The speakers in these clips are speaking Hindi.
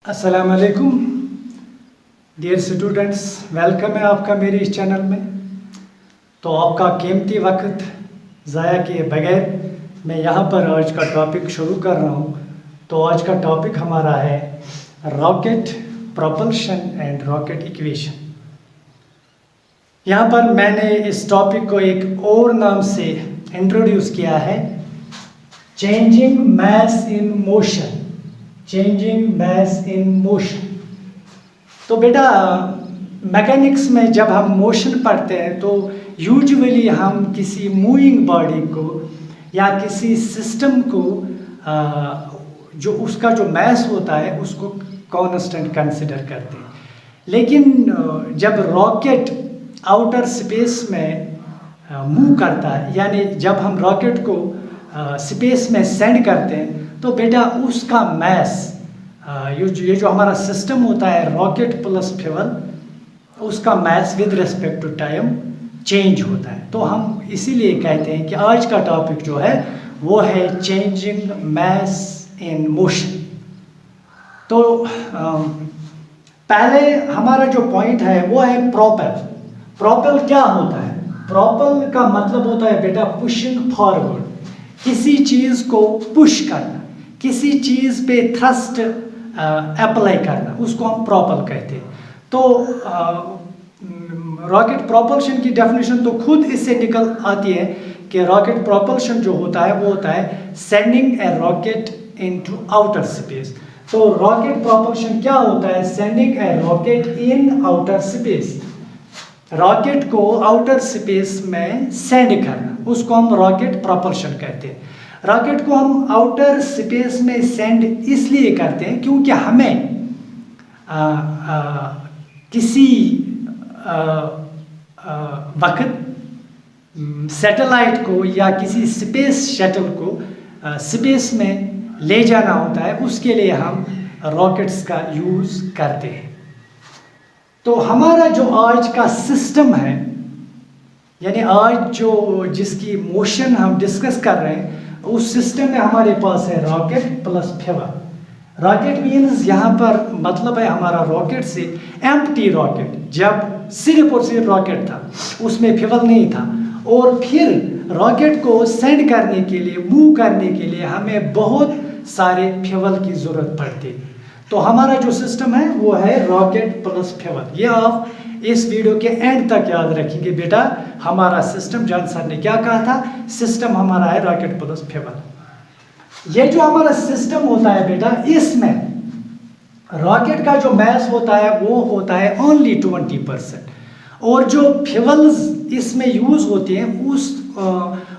अस्सलाम वालेकुम डियर स्टूडेंट्स, वेलकम है आपका मेरे इस चैनल में। तो आपका कीमती वक्त ज़ाया किए बगैर मैं यहाँ पर आज का टॉपिक शुरू कर रहा हूँ। तो आज का टॉपिक हमारा है rocket propulsion and rocket equation. यहाँ पर मैंने इस टॉपिक को एक और नाम से इंट्रोड्यूस किया है, changing mass in motion. Changing mass in motion. तो बेटा मैकेनिक्स में जब हम मोशन पढ़ते हैं तो यूजुअली हम किसी मूविंग बॉडी को या किसी सिस्टम को जो उसका जो मास होता है उसको कांस्टेंट कंसिडर करते हैं। लेकिन जब रॉकेट आउटर स्पेस में मूव करता है, यानी जब हम रॉकेट को स्पेस में सेंड करते हैं, तो बेटा उसका मास ये जो हमारा सिस्टम होता है रॉकेट प्लस फ्यूल, उसका mass with respect to time change होता है। तो हम इसीलिए कहते हैं कि आज का टॉपिक जो है वो है चेंजिंग मास इन मोशन। तो पहले हमारा जो पॉइंट है वो है प्रोपेल। प्रोपेल क्या होता है? प्रोपेल का मतलब होता है बेटा पुशिंग फॉरवर्ड, किसी चीज़ को पुश करना, किसी चीज़ पे थ्रस्ट अप्लाई करना, उसको हम प्रोपेल कहते हैं। तो रॉकेट प्रोपल्शन की डेफिनेशन तो खुद इससे निकल आती है कि रॉकेट प्रोपल्शन जो होता है वो होता है सेंडिंग ए रॉकेट इनटू आउटर स्पेस। तो रॉकेट प्रोपल्शन क्या होता है? सेंडिंग ए रॉकेट इन आउटर स्पेस, रॉकेट को आउटर स्पेस में सेंड करना, उसको हम रॉकेट प्रोपल्शन कहते हैं। रॉकेट को हम आउटर स्पेस में सेंड इसलिए करते हैं क्योंकि हमें किसी वक्त सैटेलाइट को या किसी स्पेस शटल को स्पेस में ले जाना होता है, उसके लिए हम रॉकेट्स का यूज़ करते हैं। तो हमारा जो आज का सिस्टम है, यानी आज जो जिसकी मोशन हम डिस्कस कर रहे हैं, उस सिस्टम में हमारे पास है rocket plus fuel. Rocket means यहाँ पर मतलब है हमारा रॉकेट से एम्प्टी रॉकेट, जब सिर्फ और सिर्फ रॉकेट था, उसमें फ्यूल नहीं था, और फिर रॉकेट को सेंड करने के लिए, मूव करने के लिए हमें बहुत सारे फ्यूल की ज़रूरत पड़ती। तो हमारा जो सिस्टम है वो है रॉकेट प्लस फ्यूल। ये आप इस वीडियो के एंड तक याद रखेंगे बेटा। हमारा सिस्टम, जॉन सर ने क्या कहा था, सिस्टम हमारा है रॉकेट प्लस फ्यूल। ये जो हमारा सिस्टम होता है बेटा, इसमें रॉकेट का जो मास होता है वो होता है ओनली 20%, और जो फ्यूल्स इसमें यूज़ होते हैं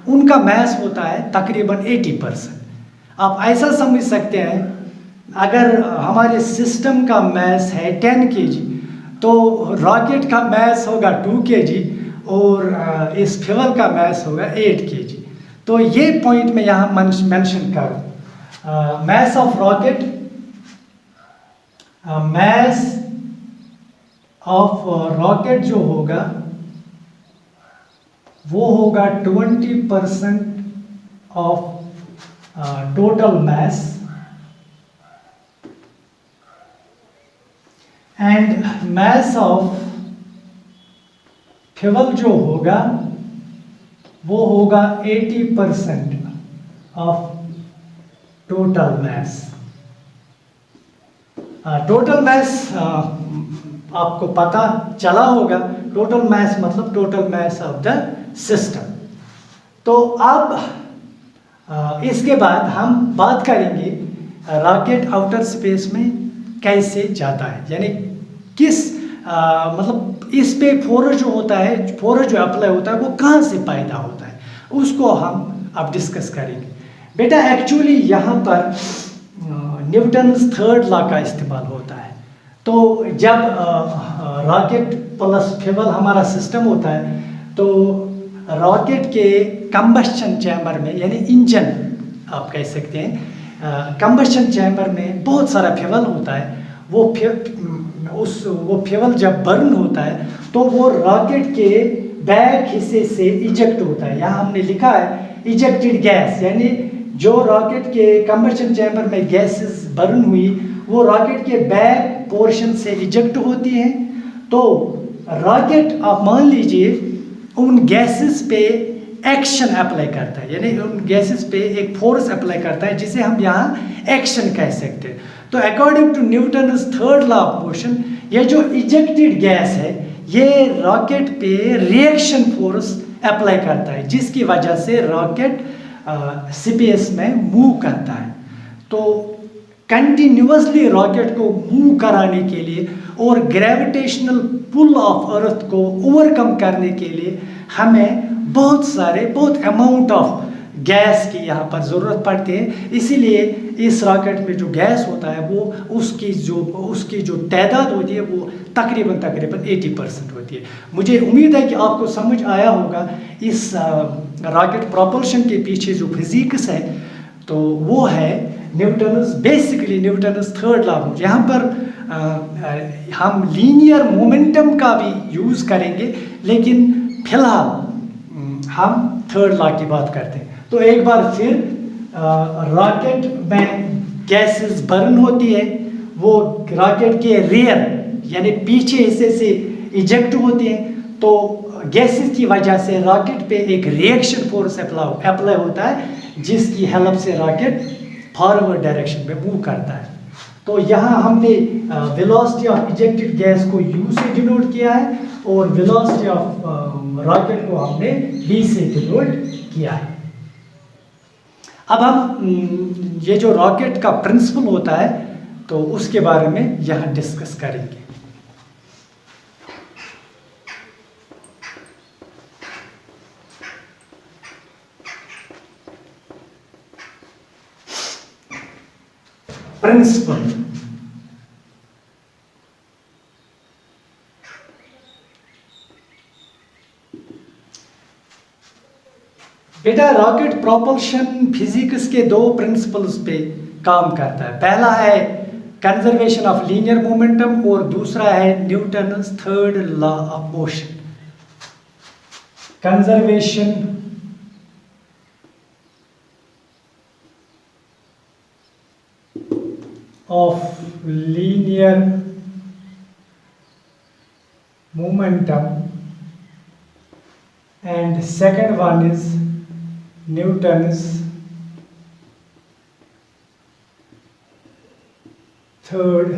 उनका मास होता है तकरीबन 80%। आप ऐसा समझ सकते हैं, अगर हमारे सिस्टम का मास है 10 kg, तो रॉकेट का मास होगा 2 kg और इस फ्यूल का मास होगा 8 kg। तो ये पॉइंट मैं यहाँ मेंशन करूँ। Mass of rocket, mass of rocket जो होगा वो होगा 20% of total mass, and mass of fuel जो होगा वो होगा 80% of total mass. Total mass आपको पता चला होगा, टोटल मास मतलब total mass of the system. तो अब इसके बाद हम बात करेंगे रॉकेट आउटर स्पेस में कैसे जाता है, यानी किस मतलब इस पे फोर्स जो होता है, फोर्स जो अप्लाई होता है वो कहाँ से पैदा होता है, उसको हम अब डिस्कस करेंगे। बेटा एक्चुअली यहाँ पर न्यूटन्स थर्ड लॉ का इस्तेमाल होता है। तो जब रॉकेट प्लस फ्यूल हमारा सिस्टम होता है, तो रॉकेट के कंबस्शन चैम्बर में, यानी इंजन आप कह सकते हैं, कंबस्शन चैम्बर में बहुत सारा फ्यूल होता है। वो फ्यूल जब बर्न होता है तो वो रॉकेट के बैक हिस्से से इजेक्ट होता है। यहाँ हमने लिखा है इजेक्टेड गैस, यानी जो रॉकेट के कंबस्शन चैम्बर में गैसेस बर्न हुई वो रॉकेट के बैक पोर्शन से इजेक्ट होती हैं। तो रॉकेट आप मान लीजिए उन गैसेस पे एक्शन अप्लाई करता है, यानी उन गैसेस पे एक फोर्स अप्लाई करता है जिसे हम यहाँ एक्शन कह सकते हैं। तो according to Newton's third law of motion, ये जो इजेक्टेड गैस है ये रॉकेट पे रिएक्शन फोर्स अप्लाई करता है, जिसकी वजह से रॉकेट स्पेस में मूव करता है। तो कंटिन्यूअसली रॉकेट को मूव कराने के लिए और ग्रेविटेशनल पुल ऑफ अर्थ को ओवरकम करने के लिए हमें बहुत अमाउंट ऑफ गैस की यहाँ पर ज़रूरत पड़ती है। इसीलिए इस रॉकेट में जो गैस होता है वो उसकी जो तादाद होती है वो तकरीबन 80% होती है। मुझे उम्मीद है कि आपको समझ आया होगा इस रॉकेट प्रोपल्शन के पीछे जो फिजिक्स है, तो वो है बेसिकली न्यूटन्स थर्ड लॉ। यहाँ पर हम लीनियर मोमेंटम का भी यूज़ करेंगे, लेकिन फिलहाल हम थर्ड लॉ की बात करते हैं। तो एक बार फिर रॉकेट में गैसेस बर्न होती है, वो रॉकेट के रियर यानी पीछे हिस्से से इजेक्ट होती हैं। तो गैसेस की वजह से रॉकेट पे एक रिएक्शन फोर्स अप्लाई होता है, जिसकी हेल्प से रॉकेट फॉरवर्ड डायरेक्शन में मूव करता है। तो यहाँ हमने वेलोसिटी ऑफ इजेक्टेड गैस को U से डिनोट किया है और वेलोसिटी ऑफ रॉकेट को हमने V से डिनोट किया है। अब हम ये जो रॉकेट का प्रिंसिपल होता है तो उसके बारे में यहाँ डिस्कस करेंगे। प्रिंसिपल बेटा, रॉकेट प्रोपल्शन फिजिक्स के दो प्रिंसिपल्स पे काम करता है। पहला है कंजर्वेशन ऑफ लीनियर मोमेंटम और दूसरा है Newton's third law of motion. Conservation of linear momentum and second one is Newton's third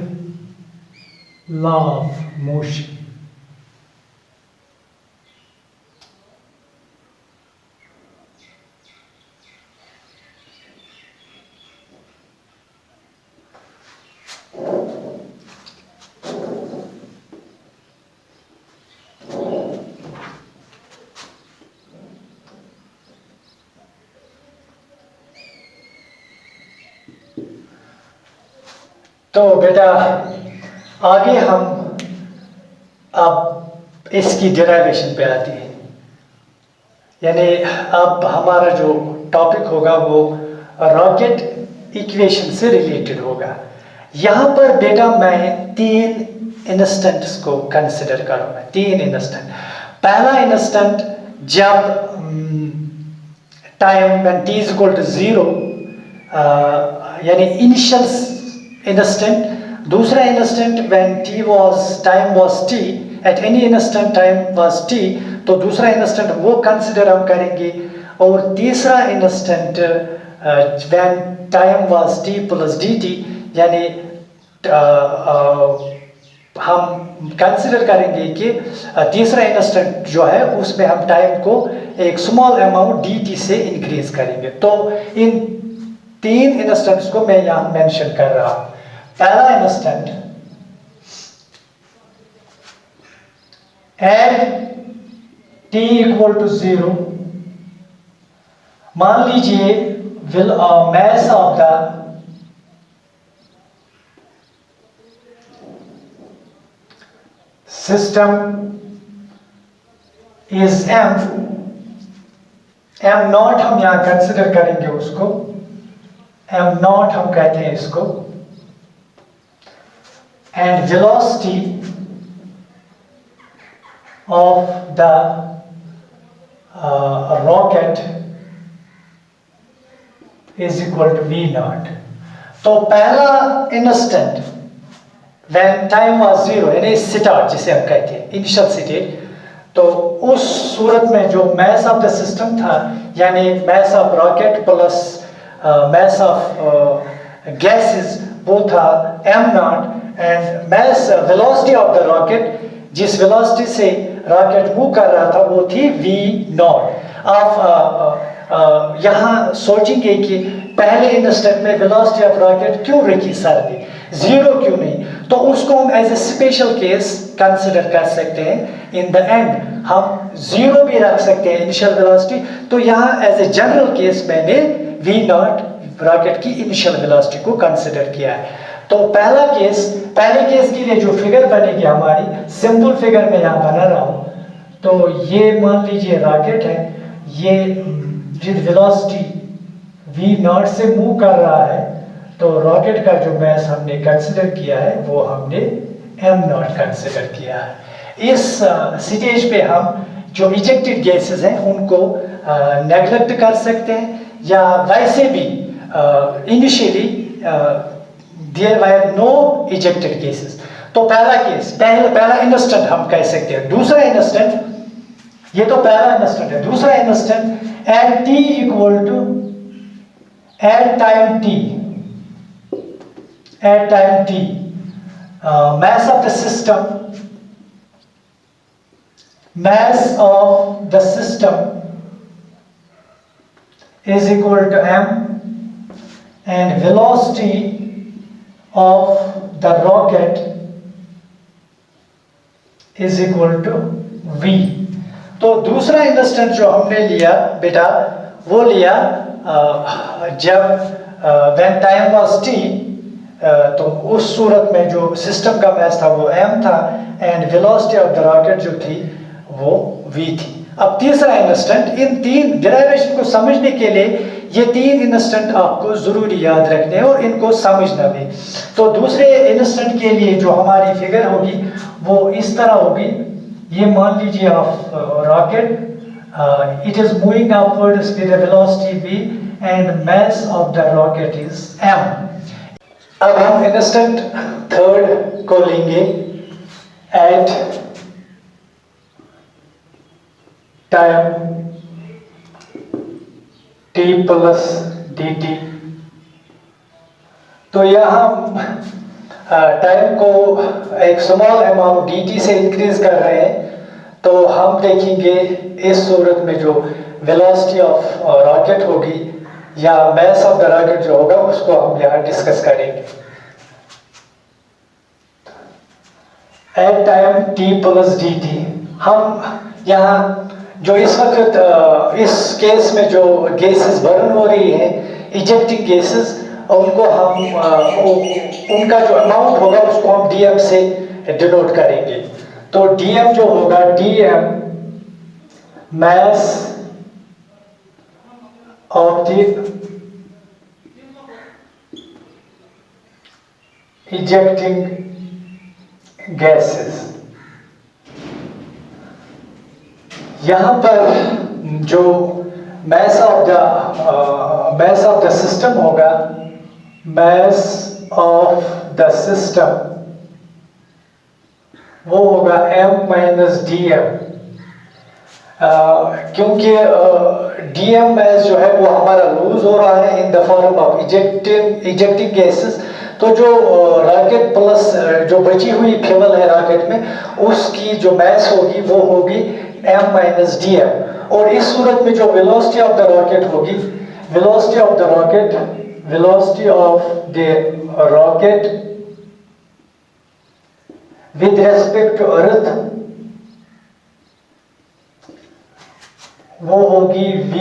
law of motion. तो बेटा आगे हम अब इसकी डेरिवेशन पे आती है, यानी अब हमारा जो टॉपिक होगा वो रॉकेट इक्वेशन से रिलेटेड होगा। यहाँ पर बेटा मैं 3 इंस्टेंट्स को कंसिडर करूँगा, 3 इंस्टेंट। पहला इंस्टेंट जब time when t is equal to 0 यानी इनिशियल instant, दूसरा instant when time was t, at any instant time was t, तो दूसरा instant वो consider हम करेंगे। और तीसरा instant when time was t plus dt, यानी हम consider करेंगे कि तीसरा instant जो है उसमें हम time को एक small amount dt से increase करेंगे। तो इन 3 instants को मैं यहाँ mention कर रहा हूँ। पहला instant at t equal to 0, मान लीजिए mass of the system is m not हम यहां कंसिडर करेंगे उसको, m नॉट हम कहते हैं इसको, and velocity of the rocket is equal to v naught। तो पहला instant when time was zero, यानी स्टार्ट जिसे हम कहते हैं इनिशियल स्टेट, तो उस सूरत में जो मास ऑफ द सिस्टम था, यानी mass of rocket plus mass of gases, वो था m0, and mass velocity of the rocket, जिस वेलोसिटी से रॉकेट मूव कर रहा था, वो थी v0। आप यहाँ सोचेंगे कि पहले इंस्टेंट में वेलोसिटी ऑफ रॉकेट क्यों रखी सर ने, जीरो क्यों नहीं, तो उसको हम as a special case consider कर सकते हैं। इन द एंड हम जीरो भी रख सकते हैं इनिशियल वेलोसिटी, तो यहाँ एज ए जनरल केस मैंने v0 रॉकेट की इनिशियल वेलोसिटी को कंसिडर किया है। तो पहले केस के लिए जो फिगर बनेगी हमारी, सिंपल फिगर में यहाँ बना रहा हूँ, तो ये मान लीजिए रॉकेट है, ये विद वेलोसिटी v0 से मूव कर रहा है, तो रॉकेट का जो मास हमने कंसिडर किया है वो हमने m0 कंसिडर किया है। इस स्टेज पे हम जो इजेक्टेड गैसेस हैं उनको नेग्लेक्ट कर सकते हैं, या वैसे भी initially there were no ejected gases. तो पहला केस, पहला इंस्टेंट हम कह सकते हैं। दूसरा इंस्टेंट, ये तो पहला इंस्टेंट है, दूसरा instant at t equal to at time t, mass of the system is equal to m, and velocity of the rocket is equal to v। तो दूसरा इंस्टेंट जो हमने लिया बेटा, वो लिया जब when time was t, तो उस सूरत में जो सिस्टम का मास था वो m था, and velocity of the rocket जो थी वो v थी। अब तीसरा इंस्टेंट, इन तीन डेरिवेशन को समझने के लिए ये तीन इंस्टेंट आपको जरूरी याद रखने और इनको समझना भी। तो दूसरे इंस्टेंट के लिए जो हमारी फिगर होगी वो इस तरह होगी। ये मान लीजिए आप rocket, it is moving upwards with a velocity v and mass of the rocket is m। अब हम इंस्टेंट थर्ड को लेंगे at time t plus dt। तो यहाँ टाइम को एक स्मॉल अमाउंट dt से इंक्रीज कर रहे हैं, तो हम देखेंगे इस सूरत में जो वेलोसिटी ऑफ रॉकेट होगी या मास ऑफ द रॉकेट जो होगा उसको हम यहाँ डिस्कस करेंगे। At time t plus dt, हम यहाँ जो इस वक्त इस केस में जो गैसेस बर्न हो रही हैं, इजेक्टिंग गैसेस, उनको हम उनका जो अमाउंट होगा उसको हम dm से डिनोट करेंगे। तो dm जो होगा, dm mass of the ejecting gases। यहाँ पर जो mass of the system होगा, mass of the system वो होगा m माइनस dm, क्योंकि dm mass जो है वो हमारा लूज हो रहा है in the form of ejecting gases. तो जो रॉकेट प्लस जो बची हुई फ्यूल है रॉकेट में, उसकी जो मास होगी वो होगी m माइनस dm। और इस सूरत में जो वेलोसिटी ऑफ द रॉकेट होगी, velocity of the rocket with respect to अर्थ वो होगी v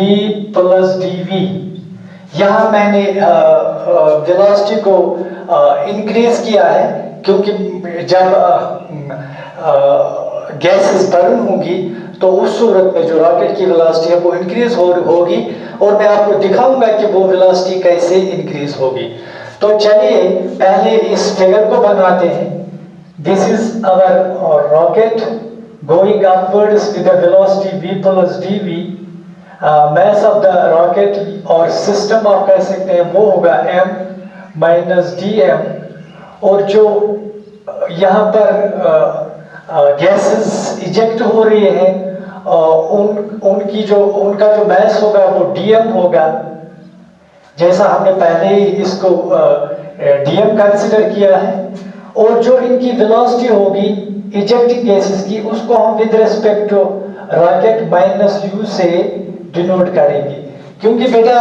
प्लस dv। यहाँ मैंने वेलोसिटी को इंक्रीज किया है, क्योंकि जब गैसेस बर्न होंगी तो उस सूरत में जो रॉकेट की वेलोसिटी है वो इंक्रीज होगी, और मैं आपको दिखाऊंगा कि वो वेलोसिटी कैसे इंक्रीज होगी। तो चलिए पहले इस फिगर को बनाते हैं। This is our rocket going upwards with a velocity v plus dv। mass of the rocket और system आप कह सकते हैं वो होगा m माइनस डी एम, और जो यहाँ पर गैसेस इजेक्ट हो रही हैं उनका जो मास होगा वो डीएम होगा, जैसा हमने पहले ही इसको डीएम कंसिडर किया है। और जो इनकी वेलोसिटी होगी इजेक्टिंग गैसेस की, उसको हम with respect to rocket minus u से डिनोट करेंगे, क्योंकि बेटा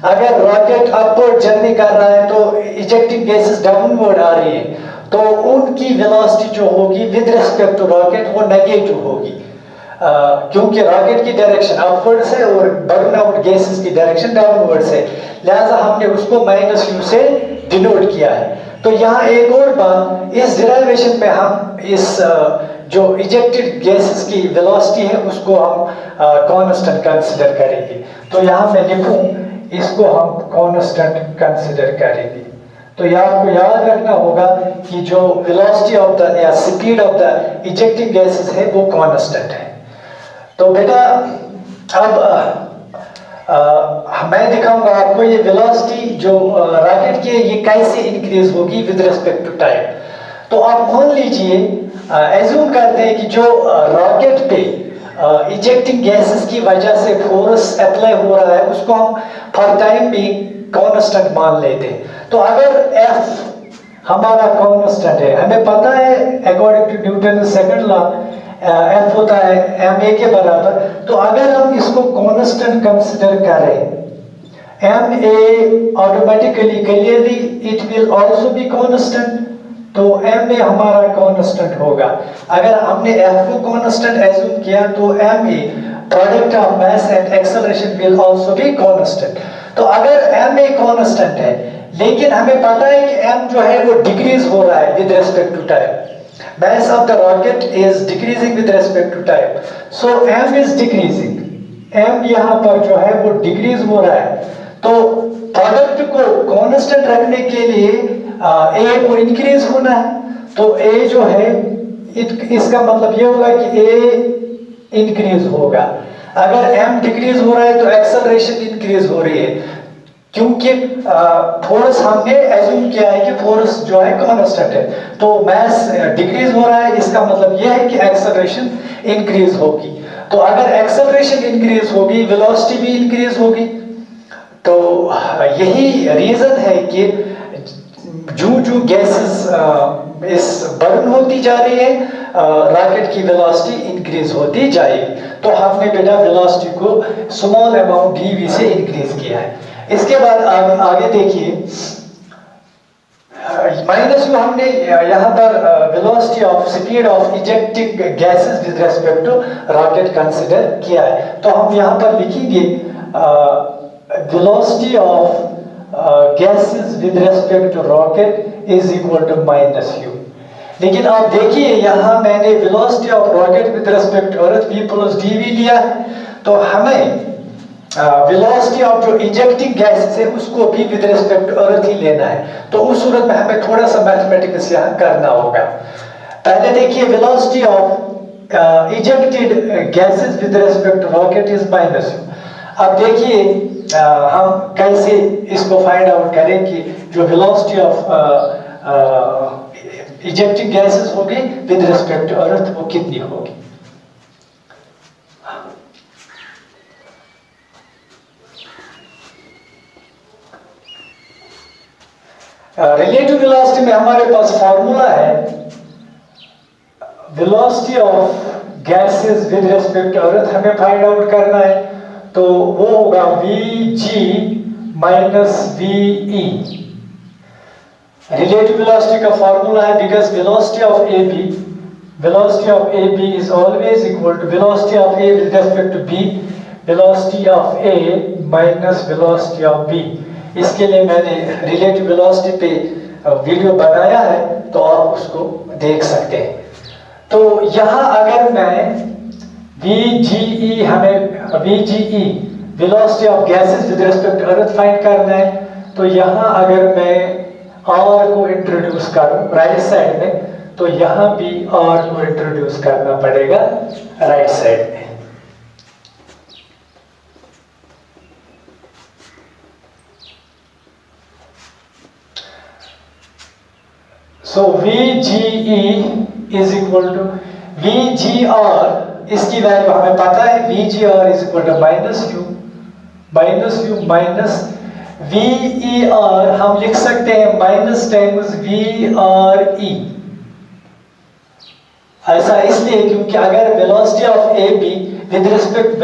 अगर रॉकेट अपवर्ड जर्नी कर रहा है तो इजेक्टिंग गैसेस डाउनवर्ड आ रही है, तो उनकी वेलोसिटी जो होगी विद रिस्पेक्ट टू रॉकेट वो नेगेटिव होगी, क्योंकि रॉकेट की डायरेक्शन अपवर्ड से और बर्न आउट गैसेस की डायरेक्शन डाउनवर्ड से, लिहाजा हमने उसको माइनस यू से डिनोट किया है। तो यहाँ एक और बात, इस डिराइवेशन में हम इस जो इजेक्टेड गैसेस की वेलोसिटी है उसको हम कांस्टेंट कंसीडर करेंगे। तो यहाँ मैं लिखूं, इसको हम कांस्टेंट कंसीडर करेंगे। तो यहाँ आपको याद रखना होगा कि जो वेलोसिटी ऑफ द या speed of the ejecting gases है वो कांस्टेंट है। तो बेटा अब मैं दिखाऊंगा आपको ये वेलोसिटी जो रॉकेट की है ये कैसे इंक्रीज होगी विद रिस्पेक्ट टू टाइम। तो आप मान लीजिए, एज्यूम करते हैं कि जो रॉकेट पे इजेक्टिंग गैसेस की वजह से फोर्स अप्लाई हो रहा है उसको हम फॉर टाइम भी कांस्टेंट मान लेते हैं। तो अगर F हमारा कांस्टेंट है, हमें पता है according to Newton second law F होता है ma के बराबर, तो अगर हम इसको कांस्टेंट कंसीडर करें ma automatically clearly it will also be constant, तो ma हमारा कांस्टेंट होगा। अगर हमने F को कांस्टेंट एज्यूम किया तो ma product of mass and acceleration will also be constant. तो अगर ma कांस्टेंट है लेकिन हमें पता है कि m जो है वो डिक्रीज हो रहा है with respect to time, mass of the rocket is decreasing with respect to time, so m is decreasing, m यहाँ पर जो है वो डिक्रीज हो रहा है। तो प्रोडक्ट को कांस्टेंट रखने के लिए a को इंक्रीज होना है, तो a जो है इसका मतलब ये होगा कि a इंक्रीज होगा। अगर m डिक्रीज हो रहा है तो एक्सेलरेशन इंक्रीज हो रही है, क्योंकि फोर्स हमने एज्यूम किया है कि फोर्स जो है कांस्टेंट है, तो मास डिक्रीज हो रहा है, इसका मतलब यह है कि एक्सेलरेशन इंक्रीज होगी। तो अगर एक्सेलरेशन इंक्रीज होगी वेलोसिटी भी इंक्रीज होगी। तो यही रीजन है कि जो गैसेस इस बर्न होती जा रही है रॉकेट की वेलोसिटी इंक्रीज होती जाएगी। तो हमने बेटा वेलोसिटी को स्मॉल अमाउंट dv से इंक्रीज किया है। इसके बाद आगे देखिए, माइनस यू हमने यहाँ पर velocity of speed of ejecting gases with respect to rocket consider किया है। तो हम यहाँ पर लिखेंगे velocity of gases with respect to rocket is equal to minus u. लेकिन आप देखिए यहाँ मैंने velocity of rocket with respect to earth v plus dv लिया है, तो हमें वेलोसिटी ऑफ जो इजेक्टिंग गैसेस है उसको भी विद रिस्पेक्ट टू अर्थ ही लेना है। तो उस सूरत में हमें थोड़ा सा मैथमेटिक्स यहाँ करना होगा। पहले देखिए velocity of ejected gases with respect to rocket is minus u. अब देखिए हम कैसे इसको फाइंड आउट करें कि जो वेलोसिटी ऑफ इजेक्टिंग गैसेस होगी विद रिस्पेक्ट टू अर्थ वो कितनी होगी। रिलेटिव वेलोसिटी में हमारे पास फॉर्मूला है, velocity of gases with respect to earth हमें फाइंड आउट करना है, तो वो होगा vg minus ve। Relative velocity का फॉर्मूला है because velocity of ab is always equal to velocity of a with respect to b, velocity of a minus velocity of b। इसके लिए मैंने रिलेटिव वेलोसिटी पे वीडियो बनाया है, तो आप उसको देख सकते हैं। तो यहाँ अगर मैं हमें VGE velocity of gases with respect to earth find करना है, तो यहाँ अगर मैं R को इंट्रोड्यूस करूँ राइट साइड में, तो यहाँ भी R को इंट्रोड्यूस करना पड़ेगा राइट साइड में। इज इक्वल टू VGR, इसकी वैल्यू हमें पता है, VGR is equal to minus u minus VER, हम लिख सकते हैं माइनस टाइम्स VRE। ऐसा इसलिए क्योंकि अगर velocity of A B with respect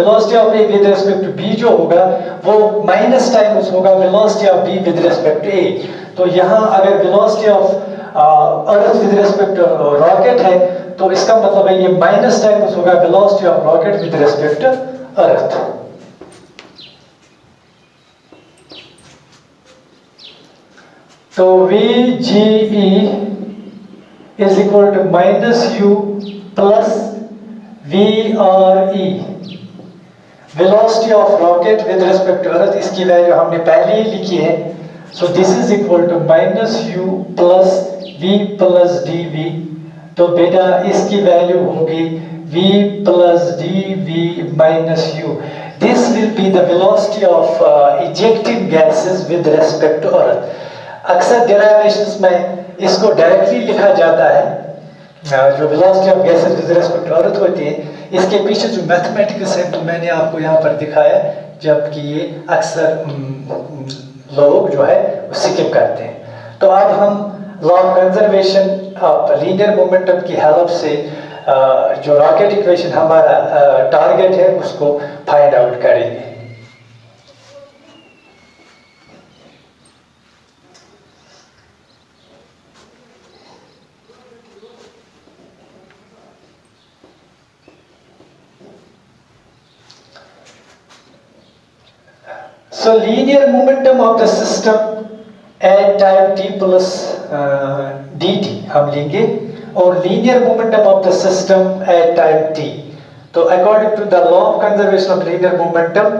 to B जो होगा वो माइनस टाइम्स होगा velocity of B with respect to A. तो यहाँ अगर velocity of earth with respect to rocket है तो इसका मतलब है ये माइनस टाइम्स होगा velocity of rocket with respect to earth. तो VGE is equal to minus U plus VRE, velocity of rocket with respect to earth, इसकी वैल्यू हमने पहले ही लिखी है। So this is equal to minus U plus V plus dV। तो बेटा इसकी वैल्यू होगी V plus dV minus U। This will be the velocity of ejecting gases with respect to earth। अक्सर डेरिवेशंस में इसको डायरेक्टली लिखा जाता है, जो velocity of gases with respect to earth होती है, इसके पीछे जो मैथमेटिक्स है तो मैंने आपको यहाँ पर दिखाया, जबकि ये अक्सर लोग जो है वो स्किप करते हैं। तो अब हम law of conservation of linear momentum की हेल्प से जो रॉकेट इक्वेशन हमारा टारगेट है उसको फाइंड आउट करेंगे। So linear momentum of the system at time t plus dt हम लेंगे, और linear momentum of the system at time t। तो according to the law of conservation of linear momentum,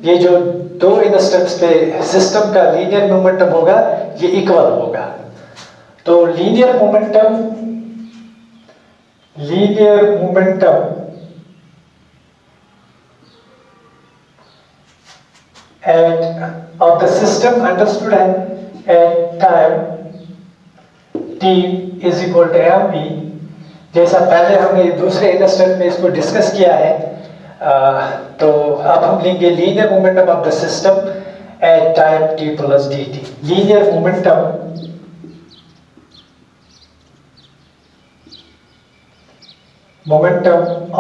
ये जो दो इंस्टेंट्स पे सिस्टम का linear momentum होगा ये इक्वल होगा। तो linear momentum of the system understood at time t is equal to mv, जैसा पहले हमने दूसरे इंस्टेंट में इसको डिस्कस किया है। तो अब हम लेंगे linear momentum of the system eight time t plus dt। Linear momentum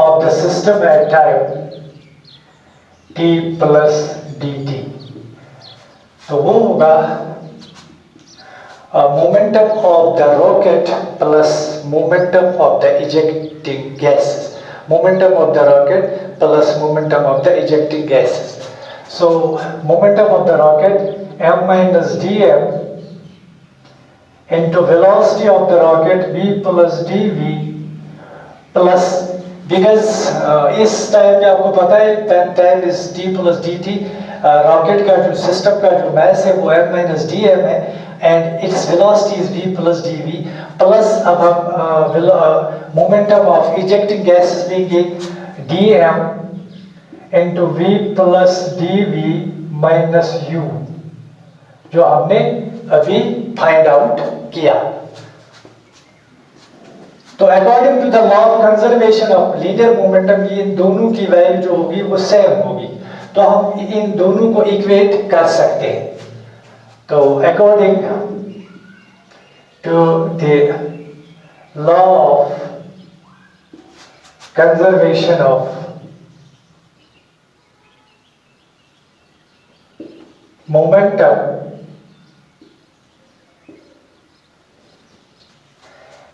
of the system eight time t plus dt, तो वो होगा momentum of the rocket plus momentum of the ejecting gases, momentum of the rocket plus momentum of the ejecting gases। So momentum of the rocket m minus dm into velocity of the rocket v plus dv plus, because इस टाइम में आपको पता है time is t plus dt, rocket का जो सिस्टम का जो मास है वो m माइनस dm है and it's velocity is v plus dv plus अब हम मोमेंटम ऑफ इजेक्टिंग गैसेस लेंगे dm into v plus dv minus u, जो हमने अभी फाइंड आउट किया। तो according to the law of conservation of linear momentum ये दोनों की वैल्यू जो होगी वो सेम होगी, तो हम इन दोनों को इक्वेट कर सकते हैं। तो according to the law of conservation of momentum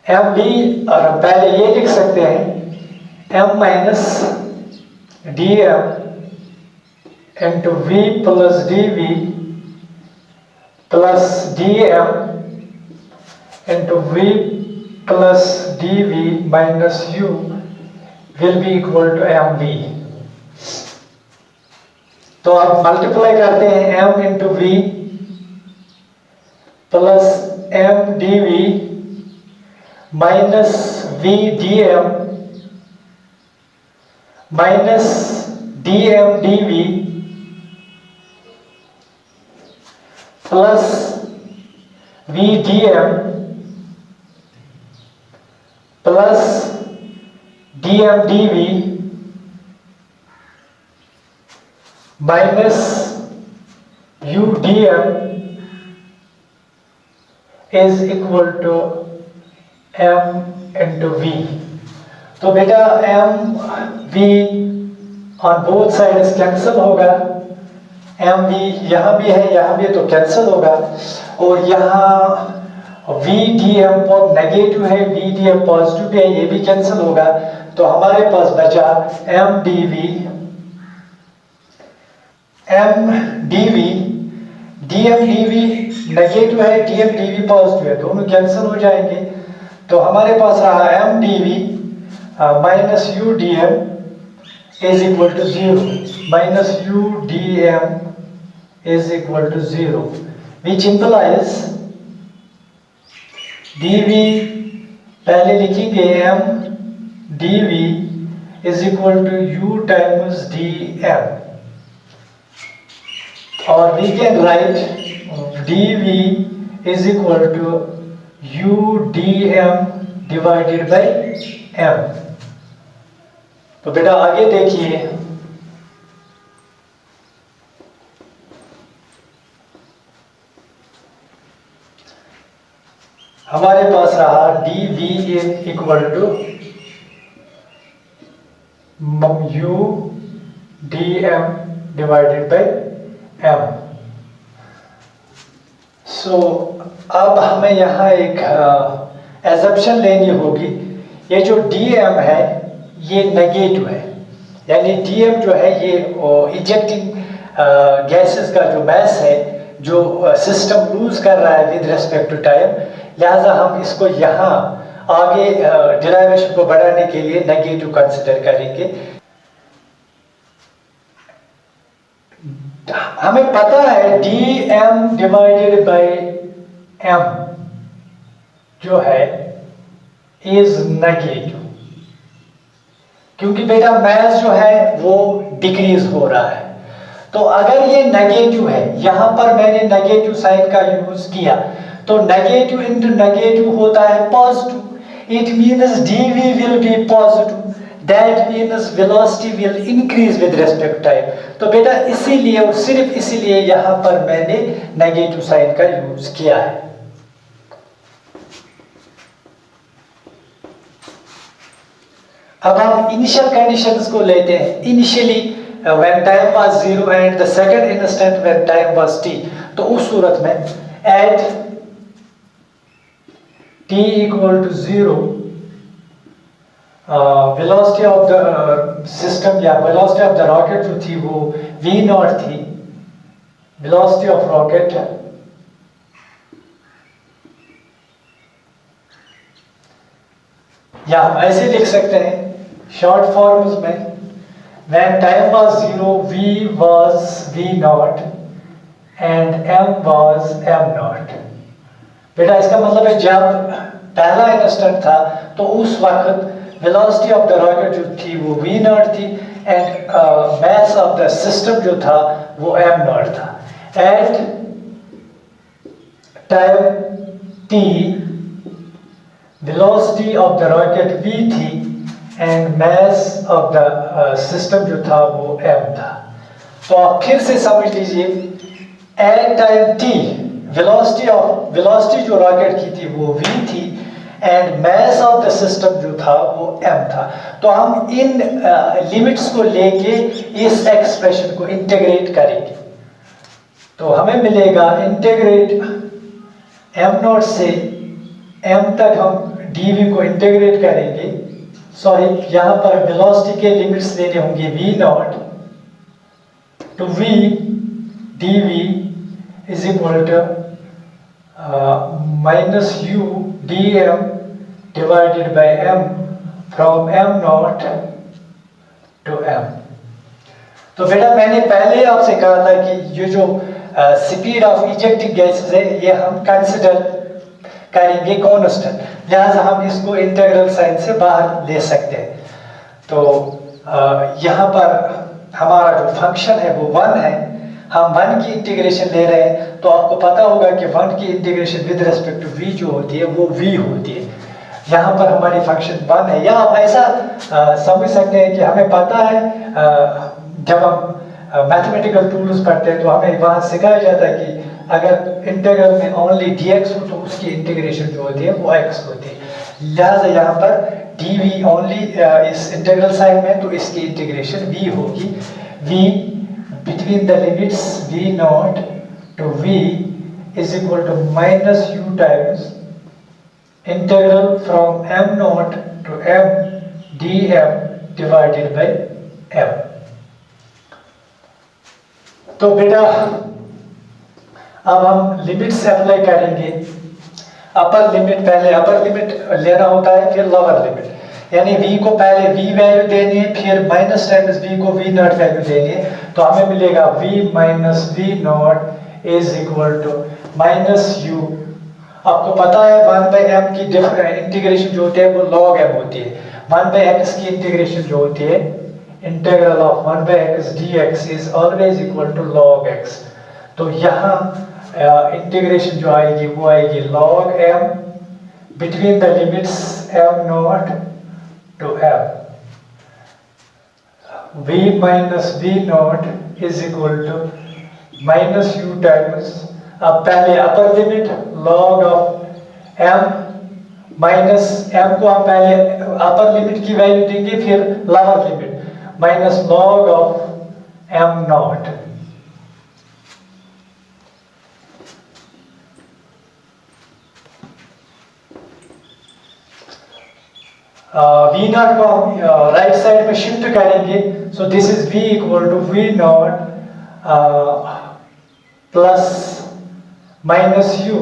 M V, और हम पहले ये लिख सकते हैं m minus D M into V plus D V plus D M into V plus D V minus U will be equal to M V. तो आप मल्टीप्लाई करते हैं m into V plus m D V minus v dm minus dm dv plus v dm plus dm dv minus u dm is equal to m into v। तो बेटा m v on both sides cancel होगा, एम वी यहाँ भी है यहाँ भी है तो कैंसिल होगा, और यहाँ वी डी एम नेगेटिव है, वी डी एम पॉजिटिव है, ये भी कैंसिल होगा। तो हमारे पास बचा M D V, M D V, D M D V negative है, D M D V positive है, दोनों कैंसिल हो जाएंगे। तो हमारे पास रहा M D V minus U D M is equal to 0, minus u dm is equal to 0, which implies dv पहले लिखेंगे m dv is equal to u times dm, और we can write dv is equal to u dm divided by m। तो बेटा आगे देखिए, हमारे पास रहा D V equal to U D M divided by M. So अब हमें यहाँ एक एजम्पशन लेनी होगी, ये जो डी एम है ये नेगेटिव है, यानी डीएम जो है ये इजेक्टिंग गैसेस का जो मैस है जो सिस्टम लूज कर रहा है विद रिस्पेक्ट टू टाइम, लिहाजा हम इसको यहाँ आगे डिराइवेशन को बढ़ाने के लिए नेगेटिव कंसिडर करेंगे। हमें पता है D M divided by M जो है इज नेगेटिव, क्योंकि बेटा मैस जो है वो डिक्रीज हो रहा है। तो अगर ये नेगेटिव है, यहां पर मैंने नेगेटिव साइन का यूज किया, तो नेगेटिव इंटू नेगेटिव होता है positive, it means dv will be positive, that means velocity will increase with respect time. तो बेटा इसीलिए और सिर्फ इसीलिए यहां पर मैंने नेगेटिव साइन का यूज किया है। अब हम इनिशियल कंडीशंस को लेते हैं। Initially when time was 0 and the second instant when time was t, तो उस सूरत में at t equal to 0 velocity of the system या वेलोसिटी ऑफ द रॉकेट जो थी वो v नॉट थी, वेलोसिटी ऑफ रॉकेट या हम ऐसे लिख सकते हैं शॉर्ट फॉर्म्स में, when time was 0 v was v naught and m was m naught। बेटा इसका मतलब है जब पहला इंस्टेंट था तो उस वक्त वेलोसिटी ऑफ द रॉकेट जो थी वो v नॉट थी and mass of the system जो था वो m नॉट था। At time t velocity of the rocket v थी एंड mass of the system जो था वो m था। तो आप फिर से समझ लीजिए, एट टाइम t वेलोसिटी जो रॉकेट की थी वो v थी एंड mass of the system जो था वो m था। तो हम इन लिमिट्स को लेके इस एक्सप्रेशन को इंटीग्रेट करेंगे, तो हमें मिलेगा इंटीग्रेट m नॉट से m तक हम dv को इंटीग्रेट करेंगे, सॉरी यहाँ पर वेलोसिटी के लिमिट्स लेने होंगे v nought to v dv is equal to minus u dm divided by m from m nought to m। तो बेटा मैंने पहले आपसे कहा था कि ये जो स्पीड ऑफ इजेक्टिंग गैसेस है ये हम कंसिडर करेंगे कांस्टेंट, लिहाजा हम इसको इंटीग्रल साइन से बाहर ले सकते हैं। तो यहाँ पर हमारा जो फंक्शन है वो 1 है, हम 1 की इंटीग्रेशन ले रहे हैं, तो आपको पता होगा कि 1 की integration with respect to v जो होती है वो v होती है। यहाँ पर हमारी फंक्शन 1 है। या आप ऐसा समझ सकते हैं कि हमें पता है जब हम मैथमेटिकल टूल्स पढ़ते हैं तो हमें वहाँ सिखाया जाता है कि अगर इंटीग्रल में ओनली dx हो तो उसकी इंटीग्रेशन जो होती है वो x होती है। लिहाजा यहाँ पर dv ओनली इस इंटीग्रल साइन में तो इसकी इंटीग्रेशन v होगी। v between the limits v naught to v is equal to minus u times integral from m naught to m dm divided by m। तो बेटा अब हम लिमिट्स अप्लाई करेंगे। अपर लिमिट, पहले अपर लिमिट लेना होता है फिर लोअर लिमिट, यानी v को पहले v वैल्यू देनी है फिर माइनस टाइम्स v को v नॉट वैल्यू देनी है। तो हमें मिलेगा v minus v nought is equal to minus u। आपको पता है 1/m की इंटीग्रेशन जो होती है वो log m होती है। 1/x की इंटीग्रेशन जो होती है integral of 1/x dx is always equal to log x। तो यहाँ इंटीग्रेशन जो आएगी वो आएगी log m between the limits m nought to m v minus v nought is equal to minus u times, अब पहले upper limit log of m minus m को हम पहले अपर लिमिट की वैल्यू देंगे फिर lower limit minus log of m naught. v naught को हम राइट साइड में शिफ्ट करेंगे। So this is v equal to v not plus minus u।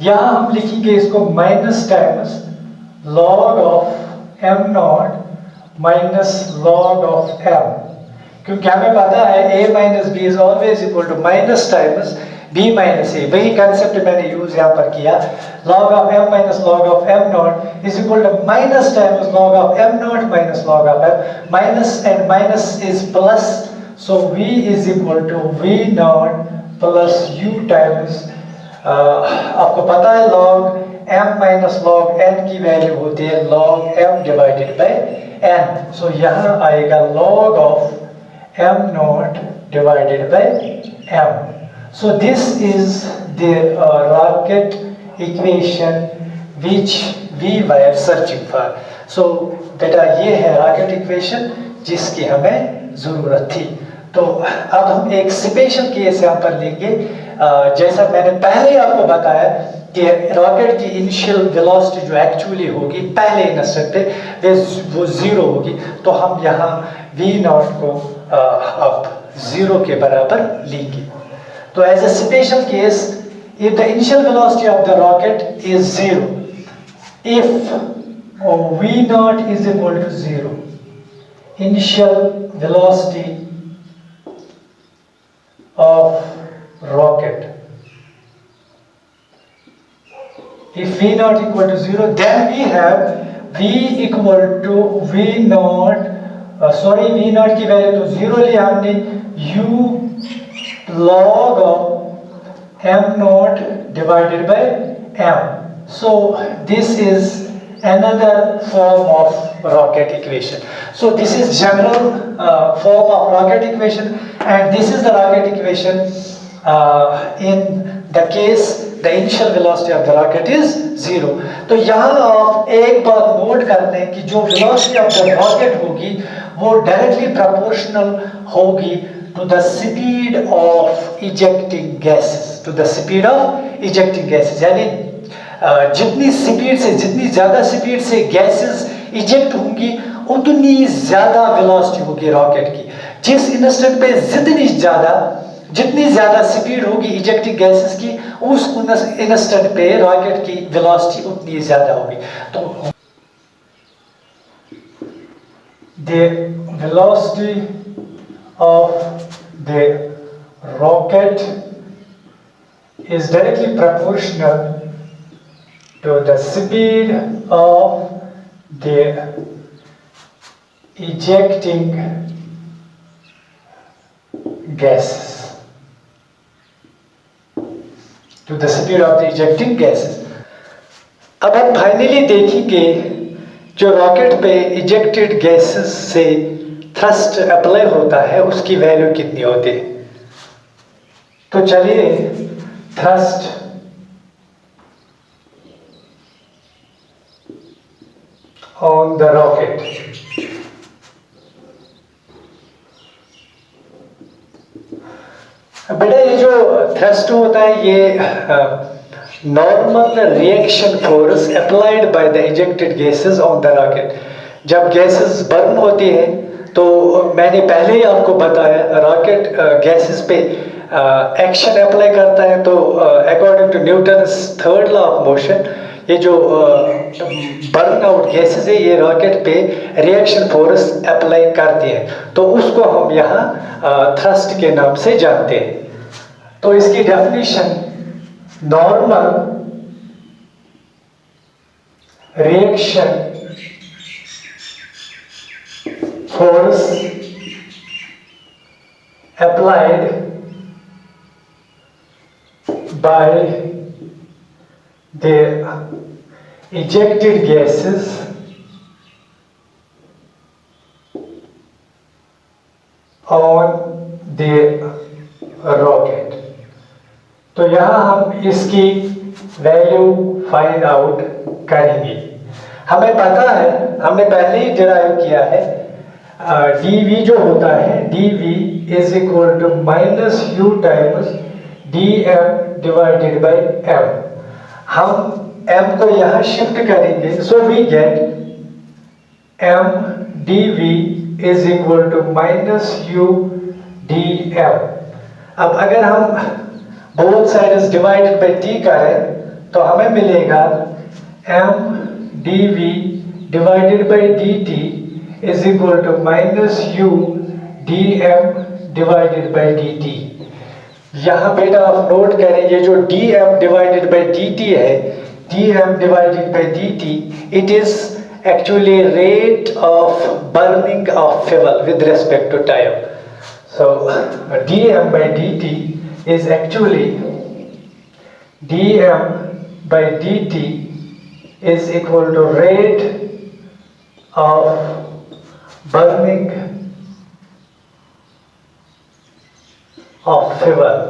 यहाँ हम लिखेंगे इसको minus times log of m not minus log of m, क्योंकि हमें पता है a minus B is always equal to minus times b minus A. वही कंसेप्ट मैंने यूज यहाँ पर किया। log of m minus log of m nought is equal to minus times log of m not minus log of m। Minus and minus is plus, so v is equal to v not plus u times, आपको पता है log m minus log n की वैल्यू होती है log m divided by n। So यहाँ आएगा log of m nought divided by m। So this is the rocket equation which we were searching for. So बेटा ये है रॉकेट इक्वेशन जिसकी हमें ज़रूरत थी। तो अब हम एक स्पेशल केस यहाँ पर लेंगे। जैसा मैंने पहले आपको बताया कि रॉकेट की इनिशियल वेलोसिटी जो एक्चुअली होगी पहले इंस्टेंट पे वो ज़ीरो होगी। तो हम यहाँ v नॉट को अब ज़ीरो के बराबर लेंगे। So as a special case, if the initial velocity of the rocket is 0, if v naught is equal to 0, initial velocity of rocket, if v naught equal to 0, then we have v equal to v naught, v naught की वैल्यू तो 0 लिया हमने, u log of m naught divided by m. So this is another form of rocket equation. So this is general form of rocket equation, and this is the rocket equation in the case the initial velocity of the rocket is 0. तो यहाँ आप एक बात नोट कर लें कि जो velocity of the rocket होगी वो directly proportional होगी to the speed of ejecting gases, to the speed of ejecting gases, यानी जितनी ज़्यादा स्पीड से गैसेस इजेक्ट होंगी उतनी ज़्यादा वेलोसिटी होगी रॉकेट की। जिस इंस्टेंट पे जितनी ज़्यादा स्पीड होगी इजेक्टिंग गैसेस की उस इंस्टेंट पे रॉकेट की वेलोसिटी उतनी ज़्यादा होगी। तो the velocity of the rocket is directly proportional to the speed of the ejecting gases. To the speed of the ejecting gases. अब हम फाइनली देखेंगे जो रॉकेट पे इजेक्टेड गैसेस से थ्रस्ट अप्लाई होता है उसकी वैल्यू कितनी होती है। तो चलिए थ्रस्ट ऑन द रॉकेट, बेटा ये जो थ्रस्ट होता है ये normal reaction force applied by the ejected gases on the rocket. जब गैसेस बर्न होती है तो मैंने पहले ही आपको बताया रॉकेट गैसेस पे एक्शन अप्लाई करता है, तो according to Newton's third law of motion ये जो बर्न आउट गैसेस है ये रॉकेट पे रिएक्शन फोर्स अप्लाई करती है, तो उसको हम यहाँ थ्रस्ट के नाम से जानते हैं। तो इसकी definition normal reaction force applied by the ejected gases on the rocket। तो यहाँ हम इसकी वैल्यू फाइंड आउट करेंगे। हमें पता है, हमने पहले ही डिराइव किया है, dv जो होता है dv is equal to minus u times dm divided by m। हम m को यहाँ शिफ्ट करेंगे, so we get m dv is equal to minus u dm। अब अगर हम both sides divided by t करें तो हमें मिलेगा m dv divided by dt is equal to minus u dm divided by dt। यहाँ बेटा आप नोट करें ये जो dm डिवाइडेड बाय dt है, dm divided by dt, it is actually rate of burning of fuel with respect to time. So dm by dt is actually dm by dt is equal to rate of burning of fuel।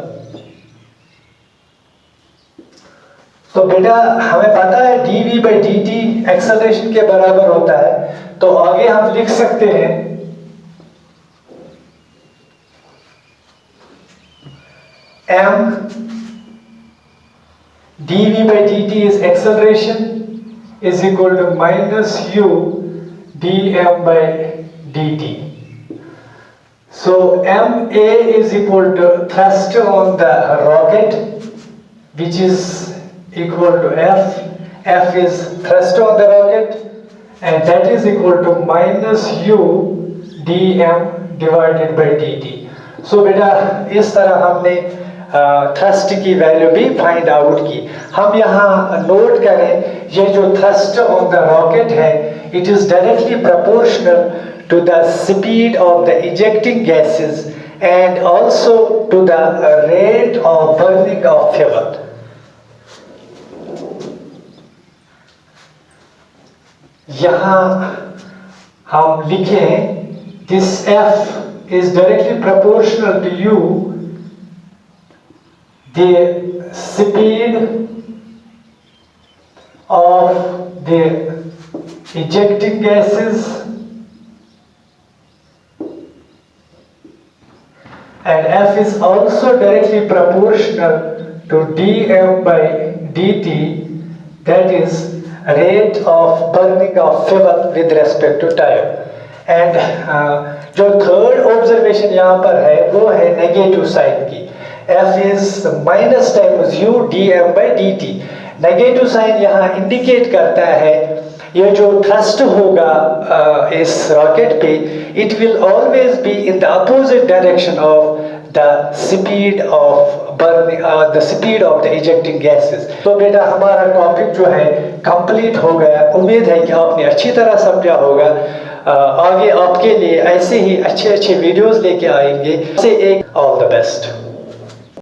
तो बेटा हमें पता है dv by dt एक्सेलरेशन के बराबर होता है, तो आगे हम लिख सकते हैं m dv by dt is acceleration is equal to minus u dm by dt। So ma is equal to thrust on the rocket, which is equal to F is thrust on the rocket, and that is equal to minus u dm divided by dt। So बेटा इस तरह हमने थ्रस्ट की वैल्यू भी फाइंड आउट की। हम यहाँ नोट करें ये जो थ्रस्ट ऑन द रॉकेट है it is directly proportional to the speed of the ejecting gases and also to the rate of burning of fuel. यहाँ हम लिखें this F is directly proportional to U, the speed of the ejecting gases and F is also directly proportional to dm by dt, that is rate of burning of fuel with respect to time। And जो थर्ड ऑब्जर्वेशन यहाँ पर है वो है नेगेटिव साइन की। F is minus times u dm by dt। Negative sign यहाँ इंडिकेट करता है ये जो थ्रस्ट होगा इस रॉकेट पे it will always be in the opposite direction of the speed of burning the speed of the ejecting gases. तो बेटा हमारा टॉपिक जो है कंप्लीट हो गया। उम्मीद है कि आपने अच्छी तरह समझा होगा। आगे आपके लिए ऐसे ही अच्छे अच्छे वीडियोस लेके आएंगे। से एक ऑल द बेस्ट।